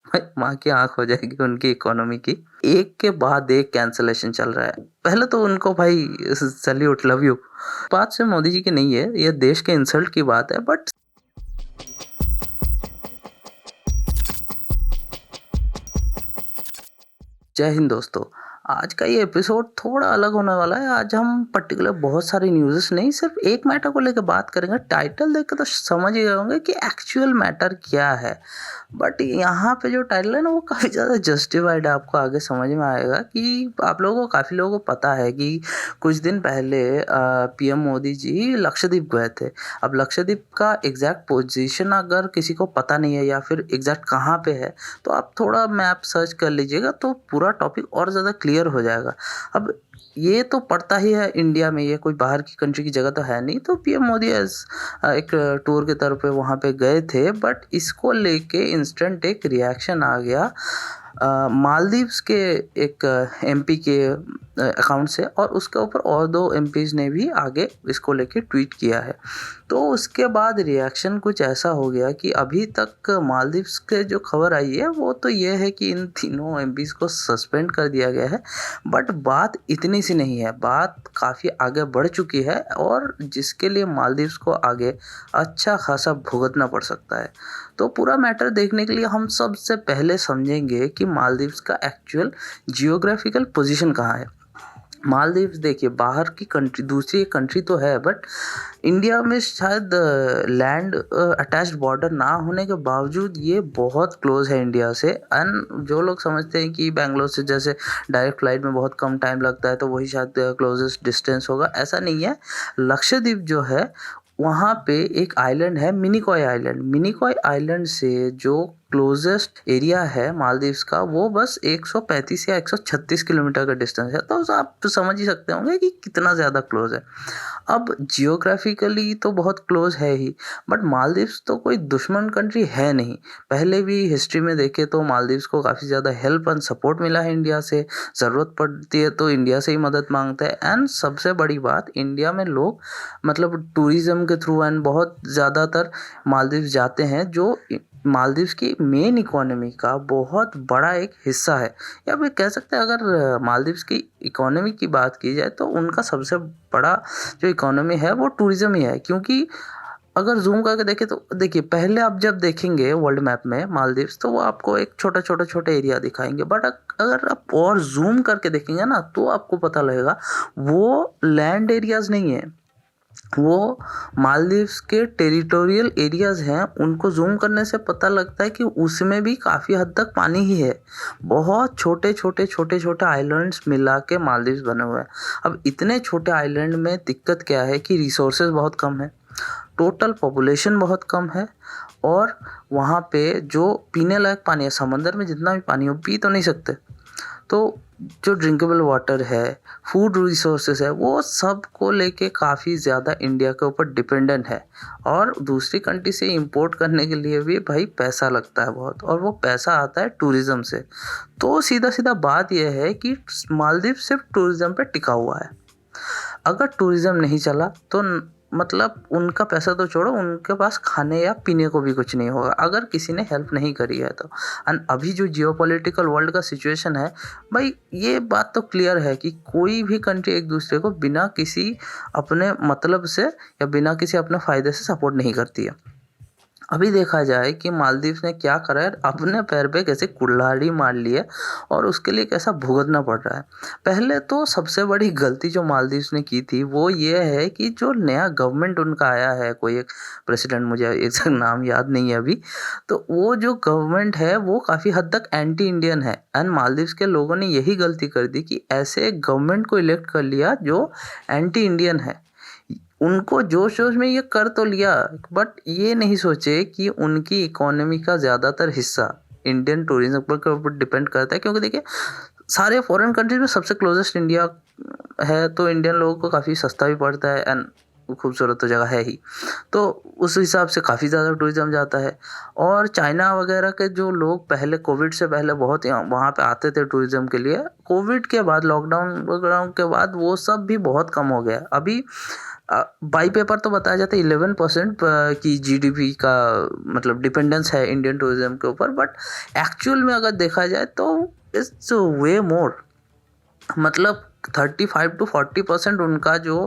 भाई माँ की आँख हो जाएगी उनकी इकोनॉमी की। एक के बाद एक कैंसलेशन चल रहा है। पहले तो उनको भाई सैल्यूट, लव यू। बात से मोदी जी की नहीं है, ये देश के इंसल्ट की बात है। बट जय हिंद दोस्तों। आज का ये एपिसोड थोड़ा अलग होने वाला है। आज हम पर्टिकुलर बहुत सारी न्यूज़ेस नहीं, सिर्फ एक मैटर को लेकर बात करेंगे। टाइटल देख के तो समझ ही गए होंगे कि एक्चुअल मैटर क्या है। बट यहाँ पे जो टाइटल है ना, वो काफ़ी ज़्यादा जस्टिफाइड है। आपको आगे समझ में आएगा कि आप लोगों को, काफ़ी लोगों को पता है कि कुछ दिन पहले पीएम मोदी जी लक्षद्वीप गए थे। अब लक्षद्वीप का एग्जैक्ट पोजीशन अगर किसी को पता नहीं है या फिर एग्जैक्ट कहाँ पे है, तो आप थोड़ा मैप सर्च कर लीजिएगा तो पूरा टॉपिक और ज़्यादा क्लियर हो जाएगा। अब ये तो पड़ता ही है इंडिया में, ये कोई बाहर की कंट्री की जगह तो है नहीं। तो पीएम मोदी एक टूर के तौर पे वहाँ पे गए थे। बट इसको लेके इंस्टेंट एक रिएक्शन आ गया मालदीव्स के एक एमपी के अकाउंट से, और उसके ऊपर और 2 एमपीज़ ने भी आगे इसको लेके ट्वीट किया है। तो उसके बाद रिएक्शन कुछ ऐसा हो गया कि अभी तक मालदीव्स के जो खबर आई है वो तो ये है कि इन तीनों एमपीज़ को सस्पेंड कर दिया गया है। बट बात इतनी सी नहीं है, बात काफ़ी आगे बढ़ चुकी है, और जिसके लिए मालदीव्स को आगे अच्छा खासा भुगतना पड़ सकता है। तो पूरा मैटर देखने के लिए हम सबसे पहले समझेंगे कि मालदीव्स का एक्चुअल जियोग्राफिकल पोजीशन कहाँ है। मालदीव्स देखिए, बाहर की कंट्री, दूसरी एक कंट्री तो है, बट इंडिया में शायद लैंड अटैच्ड बॉर्डर ना होने के बावजूद ये बहुत क्लोज है इंडिया से। एंड जो लोग समझते हैं कि बेंगलोर से जैसे डायरेक्ट फ्लाइट में बहुत कम टाइम लगता है तो वही शायद क्लोजेस्ट डिस्टेंस होगा, ऐसा नहीं है। लक्षद्वीप जो है, वहाँ पे एक आइलैंड है मिनिकॉय आइलैंड। मिनिकॉय आइलैंड से जो क्लोजेस्ट एरिया है मालदीव्स का, वो बस 135 या 136 किलोमीटर का डिस्टेंस है। तो आप तो समझ ही सकते होंगे कि कितना ज़्यादा क्लोज है। अब जियोग्राफिकली तो बहुत क्लोज है ही, बट मालदीव्स तो कोई दुश्मन कंट्री है नहीं। पहले भी हिस्ट्री में देखें तो मालदीव्स को काफ़ी ज़्यादा हेल्प एंड सपोर्ट मिला है इंडिया से। ज़रूरत पड़ती है तो इंडिया से ही मदद मांगता है। एंड सबसे बड़ी बात, इंडिया में लोग मतलब टूरिज़्म के थ्रू एंड बहुत ज़्यादातर मालदीव्स जाते हैं, जो मालदीव्स की मेन इकोनॉमी का बहुत बड़ा एक हिस्सा है। या फिर कह सकते हैं, अगर मालदीव्स की इकोनॉमी की बात की जाए तो उनका सबसे बड़ा जो इकोनॉमी है वो टूरिज़्म ही है। क्योंकि अगर जूम करके देखें तो देखिए, पहले आप जब देखेंगे वर्ल्ड मैप में मालदीव्स, तो वो आपको एक छोटा एरिया दिखाएंगे। बट अगर आप और जूम करके देखेंगे ना, तो आपको पता लगेगा वो लैंड एरियाज नहीं है, वो मालदीव्स के टेरिटोरियल एरियाज़ हैं। उनको जूम करने से पता लगता है कि उसमें भी काफ़ी हद तक पानी ही है। बहुत छोटे आइलैंड्स मिला के मालदीव्स बने हुए हैं। अब इतने छोटे आइलैंड में दिक्कत क्या है कि रिसोर्सेज बहुत कम है, टोटल पॉपुलेशन बहुत कम है, और वहाँ पे जो पीने लायक पानी है, समंदर में जितना भी पानी हो पी तो नहीं सकते। तो जो ड्रिंकेबल वाटर है, फूड रिसोर्सेज है, वो सब को लेके काफ़ी ज़्यादा इंडिया के ऊपर डिपेंडेंट है। और दूसरी कंट्री से इंपोर्ट करने के लिए भी भाई पैसा लगता है बहुत, और वो पैसा आता है टूरिज़्म से। तो सीधा बात यह है कि मालदीव सिर्फ टूरिज़्म पे टिका हुआ है। अगर टूरिज़्म नहीं चला तो मतलब उनका पैसा तो छोड़ो, उनके पास खाने या पीने को भी कुछ नहीं होगा, अगर किसी ने हेल्प नहीं करी है तो। एंड अभी जो जियोपॉलिटिकल वर्ल्ड का सिचुएशन है भाई, ये बात तो क्लियर है कि कोई भी कंट्री एक दूसरे को बिना किसी अपने मतलब से या बिना किसी अपने फ़ायदे से सपोर्ट नहीं करती है। अभी देखा जाए कि मालदीव्स ने क्या करा है, अपने पैर पे कैसे कुल्हाड़ी मार ली है, और उसके लिए कैसा भुगतना पड़ रहा है। पहले तो सबसे बड़ी गलती जो मालदीव्स ने की थी वो ये है कि जो नया गवर्नमेंट उनका आया है, कोई एक प्रेसिडेंट, मुझे एक नाम याद नहीं है अभी, तो वो जो गवर्नमेंट है वो काफ़ी हद तक एंटी इंडियन है। एंड मालदीव्स के लोगों ने यही गलती कर दी कि ऐसे एक गवर्नमेंट को इलेक्ट कर लिया जो एंटी इंडियन है। उनको जोश जोश में ये कर तो लिया, बट ये नहीं सोचे कि उनकी इकोनॉमी का ज़्यादातर हिस्सा इंडियन टूरिज्म के ऊपर डिपेंड करता है। क्योंकि देखिए, सारे फॉरेन कंट्रीज में सबसे क्लोजेस्ट इंडिया है, तो इंडियन लोगों को काफ़ी सस्ता भी पड़ता है। एंड खूबसूरत तो जगह है ही, तो उस हिसाब से काफ़ी ज़्यादा टूरिज़्म जाता है। और चाइना वगैरह के जो लोग पहले कोविड से पहले बहुत यहाँ वहाँ पे आते थे टूरिज़्म के लिए, कोविड के बाद लॉकडाउन वगैरह के बाद वो सब भी बहुत कम हो गया। अभी बाई पेपर तो बताया जाता है 11% की जीडीपी का मतलब डिपेंडेंस है इंडियन टूरिज्म के ऊपर, बट एक्चुअल में अगर देखा जाए तो इट्स वे मोर, मतलब 35 to 40% उनका जो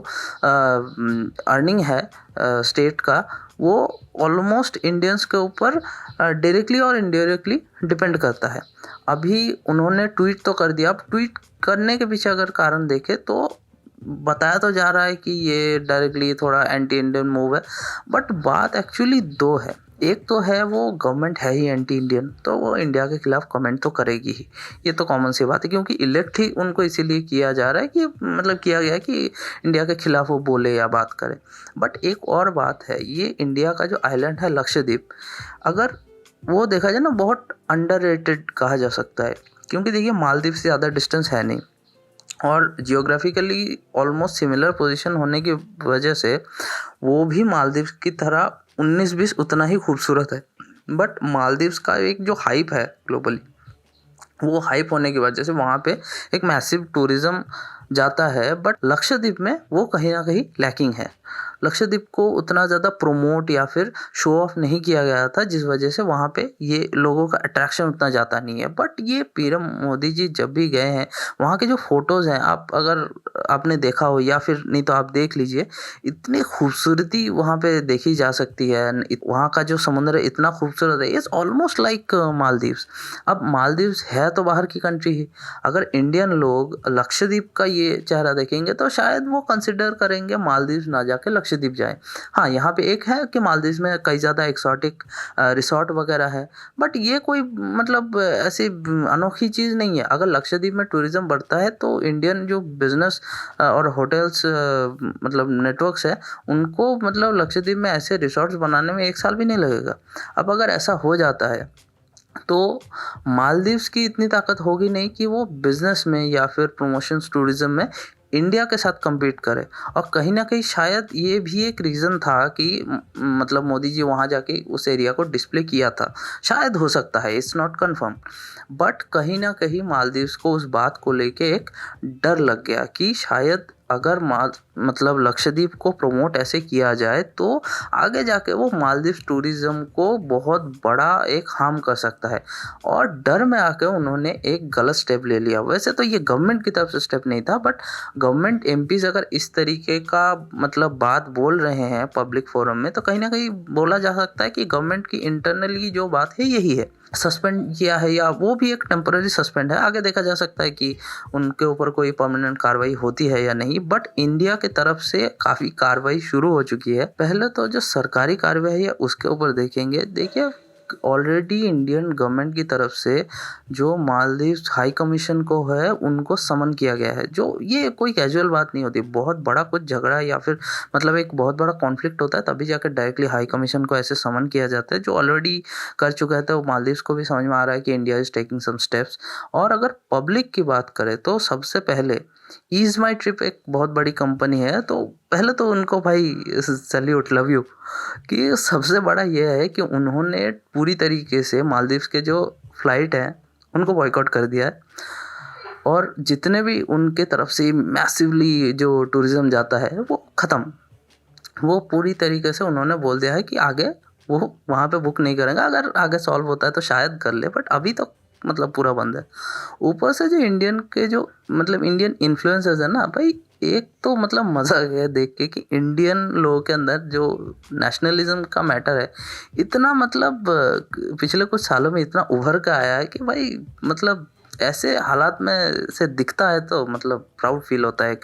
अर्निंग है स्टेट का, वो ऑलमोस्ट इंडियंस के ऊपर डायरेक्टली और इनडायरेक्टली डिपेंड करता है। अभी उन्होंने ट्वीट तो कर दिया, अब ट्वीट करने के पीछे अगर कारण देखें तो बताया तो जा रहा है कि ये डायरेक्टली थोड़ा एंटी इंडियन मूव है, बट बात एक्चुअली दो है। एक तो है वो गवर्नमेंट है ही एंटी इंडियन, तो वो इंडिया के खिलाफ कमेंट तो करेगी ही, ये तो कॉमन सी बात है, क्योंकि इलेक्ट ही उनको इसीलिए किया जा रहा है कि मतलब किया गया है कि इंडिया के खिलाफ वो बोले या बात करे। बट एक और बात है, ये इंडिया का जो आइलैंड है लक्षद्वीप, अगर वो देखा जाए ना बहुत अंडररेटेड कहा जा सकता है, क्योंकि देखिए मालदीव से ज़्यादा डिस्टेंस है नहीं और जियोग्राफिकली ऑलमोस्ट सिमिलर पोजीशन होने की वजह से वो भी मालदीव की तरह 19-20 उतना ही खूबसूरत है। बट मालदीव्स का एक जो हाइप है ग्लोबली, वो हाइप होने की वजह से वहाँ पे एक मैसिव टूरिज़्म जाता है, बट लक्षद्वीप में वो कहीं ना कहीं लैकिंग है। लक्षद्वीप को उतना ज़्यादा प्रोमोट या फिर शो ऑफ नहीं किया गया था, जिस वजह से वहाँ पे ये लोगों का अट्रैक्शन उतना जाता नहीं है। बट ये पीएम मोदी जी जब भी गए हैं, वहाँ के जो फोटोज़ हैं, आप अगर आपने देखा हो या फिर नहीं तो आप देख लीजिए, इतनी खूबसूरती वहाँ पे देखी जा सकती है। वहाँ का जो समुद्र है इतना खूबसूरत है, इट्स ऑलमोस्ट लाइक मालदीव्स। अब मालदीव्स है तो बाहर की कंट्री ही, अगर इंडियन लोग लक्षद्वीप का ये चेहरा देखेंगे तो शायद वो कंसिडर करेंगे मालदीव्स ना जाके लक्षद्वीप जाएं। हाँ, यहाँ पे एक है कि मालदीव्स में कई ज़्यादा एक्सोटिक रिसोर्ट वगैरह है, बट ये कोई मतलब ऐसी अनोखी चीज़ नहीं है। अगर लक्षद्वीप में टूरिज़्म बढ़ता है तो इंडियन जो बिजनेस और होटल्स मतलब नेटवर्क्स है, उनको मतलब लक्षद्वीप में ऐसे रिसोर्ट्स बनाने में 1 साल भी नहीं लगेगा। अब अगर ऐसा हो जाता है तो मालदीव्स की इतनी ताकत होगी नहीं कि वो बिजनेस में या फिर प्रमोशंस टूरिज्म में इंडिया के साथ compete करे। और कहीं ना कहीं शायद ये भी एक रीज़न था कि मतलब मोदी जी वहाँ जाके उस एरिया को डिस्प्ले किया था, शायद हो सकता है, इट्स नॉट कंफर्म। बट कहीं ना कहीं मालदीव्स को उस बात को लेके एक डर लग गया कि शायद अगर मतलब लक्षद्वीप को प्रमोट ऐसे किया जाए तो आगे जाके वो मालदीव टूरिज्म को बहुत बड़ा एक हार्म कर सकता है। और डर में आके उन्होंने एक गलत स्टेप ले लिया। वैसे तो ये गवर्नमेंट की तरफ से स्टेप नहीं था, बट गवर्नमेंट एमपीज अगर इस तरीके का मतलब बात बोल रहे हैं पब्लिक फोरम में, तो कहीं ना कहीं बोला जा सकता है कि गवर्नमेंट की इंटरनली जो बात है यही है। सस्पेंड किया है या वो भी एक टेम्पररी सस्पेंड है, आगे देखा जा सकता है कि उनके ऊपर कोई परमानेंट कार्रवाई होती है या नहीं। बट इंडिया की तरफ से काफ़ी कार्रवाई शुरू हो चुकी है। पहले तो जो सरकारी कार्रवाई है उसके ऊपर देखेंगे। देखिए, ऑलरेडी इंडियन गवर्नमेंट की तरफ से जो मालदीव हाई कमीशन को है उनको समन किया गया है। जो ये कोई कैजुअल बात नहीं होती, बहुत बड़ा कुछ झगड़ा या फिर मतलब एक बहुत बड़ा कॉन्फ्लिक्ट होता है तभी जाकर डायरेक्टली हाई कमीशन को ऐसे समन किया जाता है। जो ऑलरेडी कर चुका है, तो मालदीव को भी समझ में आ रहा है कि India is taking some steps. और अगर पब्लिक की बात करें तो सबसे पहले ईज माई ट्रिप एक बहुत बड़ी कंपनी है, तो पहले तो उनको भाई सैल्यूट, लव यू, कि सबसे बड़ा ये है कि उन्होंने पूरी तरीके से मालदीव्स के जो फ्लाइट हैं उनको बॉयकॉट कर दिया है। और जितने भी उनके तरफ से मैसिवली जो टूरिज्म जाता है वो ख़त्म, वो पूरी तरीके से उन्होंने बोल दिया है कि आगे वो वहाँ पे बुक नहीं करेंगे। अगर आगे सॉल्व होता है तो शायद कर ले, बट अभी तो मतलब पूरा बंद है। ऊपर से जो इंडियन के जो मतलब इंडियन इन्फ्लुएंसर्स है ना भाई, एक तो मतलब मज़ा आ गया देख के कि इंडियन लोगों के अंदर जो नेशनलिज्म का मैटर है इतना मतलब पिछले कुछ सालों में इतना उभर के आया है कि भाई मतलब ऐसे हालात में से दिखता है तो मतलब प्राउड फील होता है।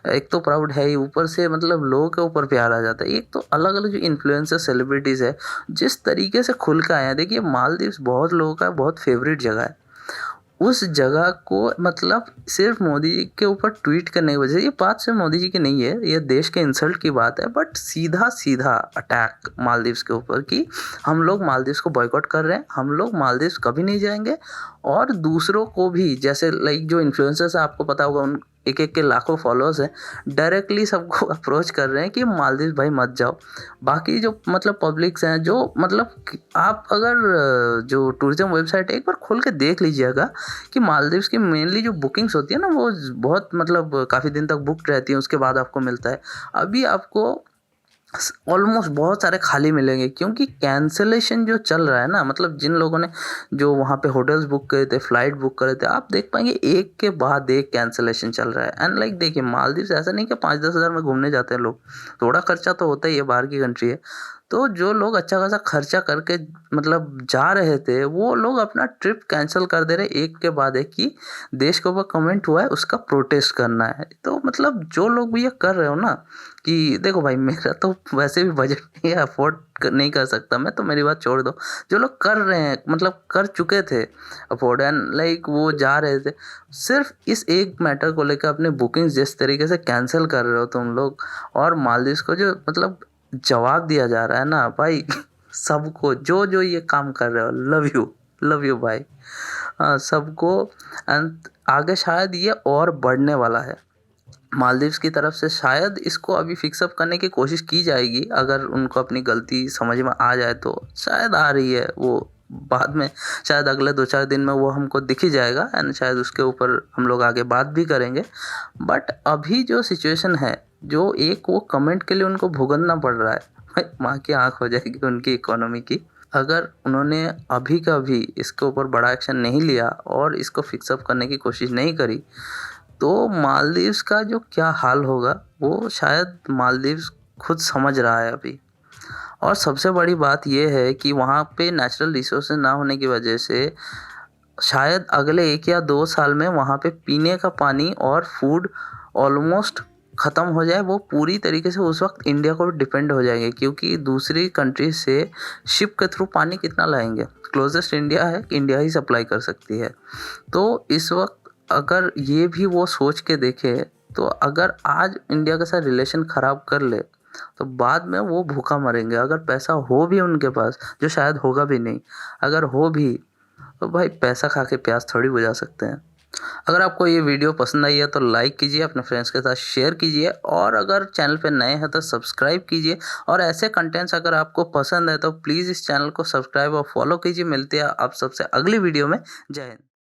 एक तो प्राउड है ही, ऊपर से मतलब लोगों के ऊपर प्यार आ जाता है। एक तो अलग अलग जो इन्फ्लुएंसर सेलिब्रिटीज़ है जिस तरीके से खुल के आए हैं। देखिए, मालदीव्स बहुत लोगों का बहुत फेवरेट जगह है। उस जगह को मतलब सिर्फ मोदी जी के ऊपर ट्वीट करने की वजह से, ये बात सिर्फ मोदी जी की नहीं है, ये देश के इंसल्ट की बात है, बट सीधा सीधा अटैक मालदीव्स के ऊपर कि हम लोग मालदीव्स को बॉयकॉट कर रहे हैं, हम लोग मालदीव्स कभी नहीं जाएंगे। और दूसरों को भी, जैसे लाइक जो इन्फ्लुएंसर्स है आपको पता होगा एक-एक के लाखों फॉलोअर्स हैं, डायरेक्टली सबको अप्रोच कर रहे हैं कि मालदीव भाई मत जाओ। बाकी जो मतलब पब्लिक्स हैं जो मतलब कि आप अगर जो टूरिज़्म वेबसाइट है एक बार खोल के देख लीजिएगा कि मालदीव्स की मेनली जो बुकिंग्स होती है ना वो बहुत मतलब काफ़ी दिन तक बुक्ड रहती है, उसके बाद आपको मिलता है। अभी आपको ऑलमोस्ट बहुत सारे खाली मिलेंगे क्योंकि कैंसलेशन जो चल रहा है ना, मतलब जिन लोगों ने जो वहाँ पे होटल्स बुक करे थे, फ्लाइट बुक करे थे, आप देख पाएंगे एक के बाद एक कैंसलेशन चल रहा है। एंड लाइक देखिए, मालदीव ऐसा नहीं कि 5-10 हज़ार में घूमने जाते हैं लोग, थोड़ा खर्चा तो होता ही है, बाहर की कंट्री है। तो जो लोग अच्छा खासा खर्चा करके मतलब जा रहे थे, वो लोग अपना ट्रिप कैंसिल कर दे रहे एक के बाद एक कि देश के ऊपर कमेंट हुआ है उसका प्रोटेस्ट करना है। तो मतलब जो लोग भी ये कर रहे हो ना कि देखो भाई, मेरा तो वैसे भी बजट नहीं है, अफोर्ड नहीं कर सकता मैं, तो मेरी बात छोड़ दो। जो लोग कर रहे हैं मतलब कर चुके थे अफोर्ड एंड लाइक वो जा रहे थे, सिर्फ इस एक मैटर को लेकर अपने बुकिंग्स जिस तरीके से कैंसिल कर रहे हो तुम लोग, और मालदीव्स को जो मतलब जवाब दिया जा रहा है ना भाई सबको जो जो ये काम कर रहे हो, लव यू भाई। हाँ, सबको। एंड आगे शायद ये और बढ़ने वाला है। मालदीव्स की तरफ से शायद इसको अभी फिक्स अप करने की कोशिश की जाएगी, अगर उनको अपनी गलती समझ में आ जाए तो शायद आ रही है वो बाद में, शायद अगले 2-4 दिन में वो हमको दिख ही जाएगा एंड शायद उसके ऊपर हम लोग आगे बात भी करेंगे। बट अभी जो सिचुएशन है, जो एक वो कमेंट के लिए उनको भुगतना पड़ रहा है भाई, माँ की आँख हो जाएगी उनकी इकोनॉमी की। अगर उन्होंने अभी का अभी इसके ऊपर बड़ा एक्शन नहीं लिया और इसको फिक्स अप करने की कोशिश नहीं करी, तो मालदीव्स का जो क्या हाल होगा वो शायद मालदीव्स खुद समझ रहा है अभी। और सबसे बड़ी बात ये है कि वहाँ पे नेचुरल रिसोर्सेज ना होने की वजह से शायद अगले 1 या 2 साल में वहाँ पे पीने का पानी और फूड ऑलमोस्ट ख़त्म हो जाए। वो पूरी तरीके से उस वक्त इंडिया को डिपेंड हो जाएंगे, क्योंकि दूसरी कंट्री से शिप के थ्रू पानी कितना लाएंगे, क्लोजेस्ट इंडिया है, इंडिया ही सप्लाई कर सकती है। तो इस वक्त अगर ये भी वो सोच के देखे, तो अगर आज इंडिया के साथ रिलेशन ख़राब कर ले तो बाद में वो भूखा मरेंगे। अगर पैसा हो भी उनके पास, जो शायद होगा भी नहीं, अगर हो भी तो भाई पैसा खा के प्यास थोड़ी बुझा सकते हैं। अगर आपको ये वीडियो पसंद आई है तो लाइक कीजिए, अपने फ्रेंड्स के साथ शेयर कीजिए, और अगर चैनल पे नए हैं तो सब्सक्राइब कीजिए। और ऐसे कंटेंट्स अगर आपको पसंद है तो प्लीज़ इस चैनल को सब्सक्राइब और फॉलो कीजिए। मिलते हैं आप सबसे अगली वीडियो में। जय हिंद।